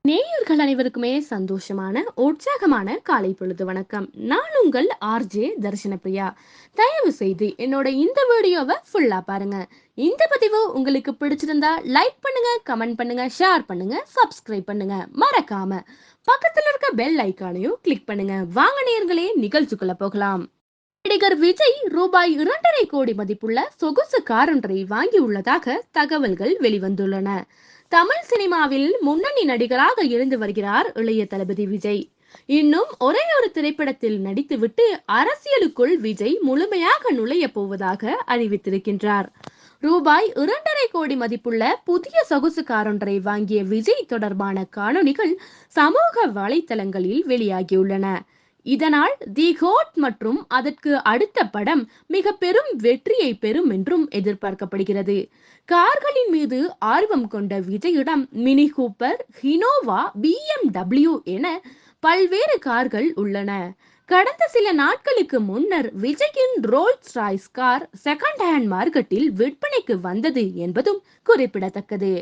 நேயர்கள் அனைவருக்குமே சந்தோஷமான உற்சாகமான காலை பொழுது வணக்கம். நான் உங்கள் ஆர்ஜே தர்ஷன பிரியா. தயவு செய்து என்னோட இந்த வீடியோவை ஃபுல்லா பாருங்க. இந்த பதிவு உங்களுக்கு பிடிச்சிருந்தா லைக் பண்ணுங்க, கமெண்ட் பண்ணுங்க, ஷேர் பண்ணுங்க, சப்ஸ்கிரைப் பண்ணுங்க. மறக்காம பக்கத்துல இருக்க பெல் ஐக்கானையும் கிளிக் பண்ணுங்க. வாங்க நேயர்களே, நிகழ்ச்சிக்குள்ள போகலாம். நடிகர் விஜய் ரூபாய் 2.5 கோடி மதிப்புள்ள சொகுசு கார் ஒன்றை வாங்கியுள்ளதாக தகவல்கள் வெளிவந்துள்ளன. தமிழ் சினிமாவில் முன்னணி நடிகராக இருந்து வருகிறார் இளைய தளபதி விஜய். இன்னும் ஒரே ஒரு திரைப்படத்தில் நடித்துவிட்டு அரசியலுக்குள் விஜய் முழுமையாக நுழைய போவதாக அறிவித்திருக்கின்றார். ரூபாய் 2.5 கோடி மதிப்புள்ள புதிய சொகுசு காரொன்றை வாங்கிய விஜய் தொடர்பான காணொளிகள் சமூக வலைத்தளங்களில் வெளியாகியுள்ளன. இதனால் தி கோட் மற்றும் அதற்கு அடுத்த படம் மிக பெரும் வெற்றியை பெறும் என்றும் எதிர்பார்க்கப்படுகிறது. கார்களின் மீது ஆர்வம் கொண்ட விஜயிடம் மினி கூப்பர், ஹினோவா, BMW என பல்வேறு கார்கள் உள்ளன. கடந்த சில நாட்களுக்கு முன்னர் விஜயின் Rolls Royce car second hand மார்க்கெட்டில் விற்பனைக்கு வந்தது என்பதும் குறிப்பிடத்தக்கது.